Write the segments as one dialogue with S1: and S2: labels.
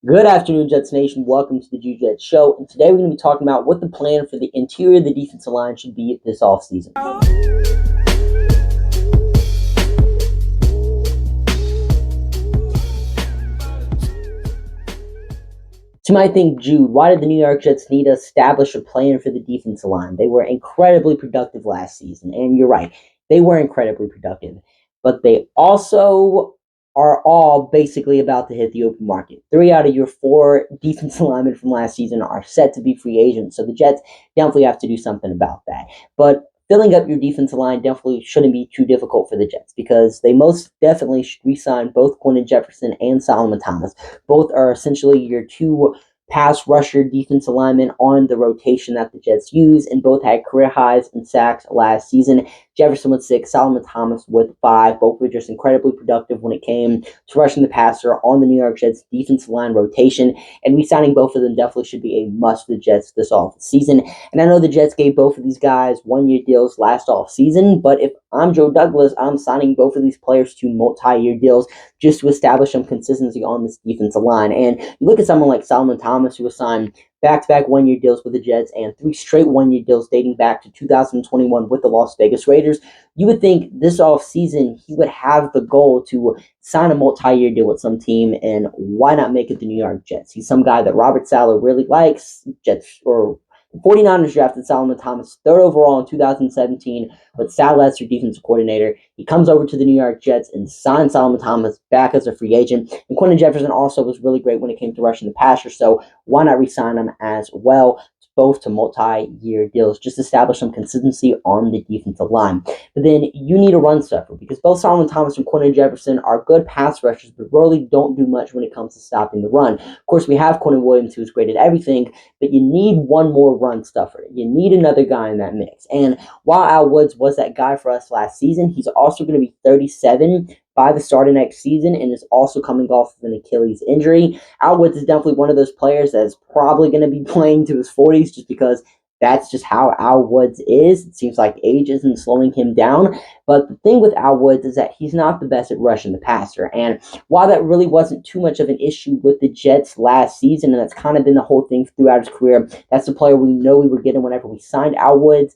S1: Good afternoon, Jets Nation. Welcome to the Jew Jets Show. And today we're going to be talking about what the plan for the interior of the defensive line should be this offseason. So you might think, Jude, why did the New York Jets need to establish a plan for the defensive line? They were incredibly productive last season. And you're right, they were incredibly productive. But they also are all basically about to hit the open market. 3 out of your 4 defensive linemen from last season are set to be free agents. So the Jets definitely have to do something about that. But filling up your defensive line definitely shouldn't be too difficult for the Jets because they most definitely should re-sign both Quinton Jefferson and Solomon Thomas. Both are essentially your two pass rusher defensive linemen on the rotation that the Jets use, and both had career highs in sacks last season. Jefferson with 6, Solomon Thomas with 5. Both were just incredibly productive when it came to rushing the passer on the New York Jets defensive line rotation, and re-signing both of them definitely should be a must for the Jets this offseason. And I know the Jets gave both of these guys one-year deals last offseason, but if I'm Joe Douglas, I'm signing both of these players to multi-year deals just to establish some consistency on this defensive line. And you look at someone like Solomon Thomas, who was signed back-to-back one-year deals with the Jets and 3 straight one-year deals dating back to 2021 with the Las Vegas Raiders. You would think this offseason he would have the goal to sign a multi-year deal with some team, and why not make it the New York Jets? He's some guy that Robert Saleh really likes. Jets or 49ers drafted Solomon Thomas 3rd overall in 2017 with Saleh as their defensive coordinator. He comes over to the New York Jets and signs Solomon Thomas back as a free agent. And Quinton Jefferson also was really great when it came to rushing the passer, so why not re-sign him as well? Both to multi-year deals, just establish some consistency on the defensive line. But then you need a run stuffer because both Solomon Thomas and Quinton Jefferson are good pass rushers, but really don't do much when it comes to stopping the run. Of course, we have Quentin Williams, who's great at everything, but you need one more run stuffer. You need another guy in that mix. And while Al Woods was that guy for us last season, he's also going to be 37 by the start of next season and is also coming off of an Achilles injury. Al Woods is definitely one of those players that's probably going to be playing to his 40s just because that's just how Al Woods is. It seems like age isn't slowing him down. But the thing with Al Woods is that he's not the best at rushing the passer. And while that really wasn't too much of an issue with the Jets last season, and that's kind of been the whole thing throughout his career, that's the player we know we were getting whenever we signed Al Woods.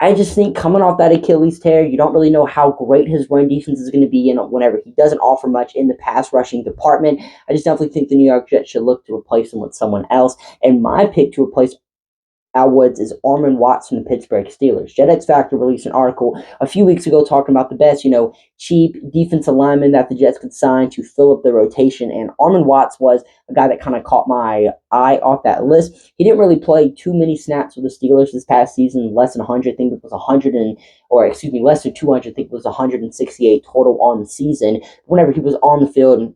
S1: I just think coming off that Achilles tear, you don't really know how great his run defense is going to be, and whenever he doesn't offer much in the pass rushing department, I just definitely think the New York Jets should look to replace him with someone else. And my pick to replace Al Woods is Armon Watts from the Pittsburgh Steelers. JetX Factor released an article a few weeks ago talking about the best, cheap defensive lineman that the Jets could sign to fill up the rotation. And Armon Watts was a guy that kind of caught my eye off that list. He didn't really play too many snaps with the Steelers this past season, less than 100. I think it was less than 200. I think it was 168 total on the season. Whenever he was on the field,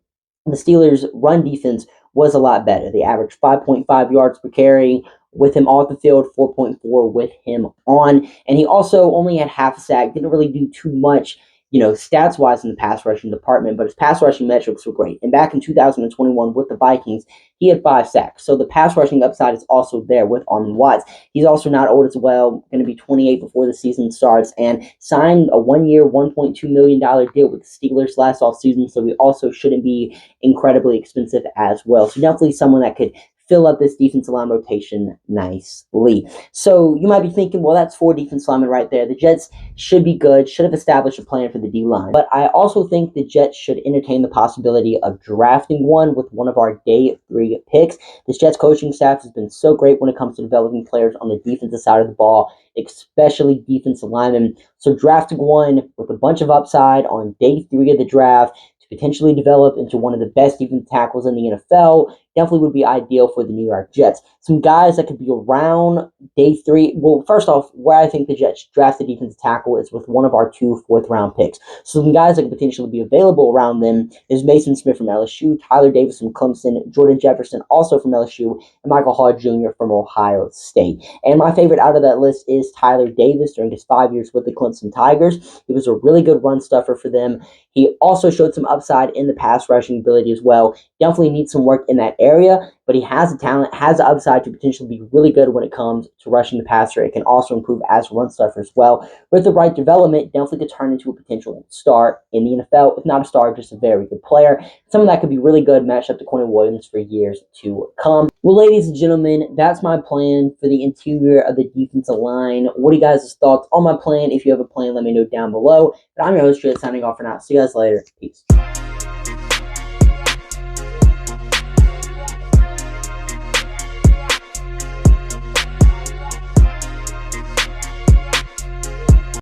S1: the Steelers' run defense was a lot better. They averaged 5.5 yards per carry with him off the field, 4.4 with him on. And he also only had half a sack, didn't really do too much, stats-wise in the pass rushing department, but his pass rushing metrics were great. And back in 2021 with the Vikings, he had 5 sacks. So the pass rushing upside is also there with Armon Watts. He's also not old as well, going to be 28 before the season starts, and signed a 1-year, $1.2 million deal with the Steelers last offseason, so he also shouldn't be incredibly expensive as well. So definitely someone that could fill up this defensive line rotation nicely. So you might be thinking, well, that's 4 defensive linemen right there. The Jets should be good, should have established a plan for the D-line. But I also think the Jets should entertain the possibility of drafting one with one of our day 3 picks. This Jets coaching staff has been so great when it comes to developing players on the defensive side of the ball, especially defensive linemen. So drafting one with a bunch of upside on day 3 of the draft to potentially develop into one of the best defensive tackles in the NFL definitely would be ideal for the New York Jets. Some guys that could be around day 3. Well, first off, where I think the Jets draft the defensive tackle is with one of our 2 fourth-round picks. So some guys that could potentially be available around them is Mason Smith from LSU, Tyler Davis from Clemson, Jordan Jefferson also from LSU, and Michael Hall Jr. from Ohio State. And my favorite out of that list is Tyler Davis during his 5 years with the Clemson Tigers. He was a really good run stuffer for them. He also showed some upside in the pass rushing ability as well. Definitely needs some work in that area. area, but he has the talent, has the upside to potentially be really good when it comes to rushing the passer. It can also improve as a run stuffer as well. With the right development, definitely could turn into a potential star in the NFL. If not a star, just a very good player. Someone that could be really good, matched up to Quentin Williams for years to come. Well, ladies and gentlemen, that's my plan for the interior of the defensive line. What are you guys' thoughts on my plan? If you have a plan, let me know down below. But I'm your host, Jay, signing off for now. See you guys later. Peace.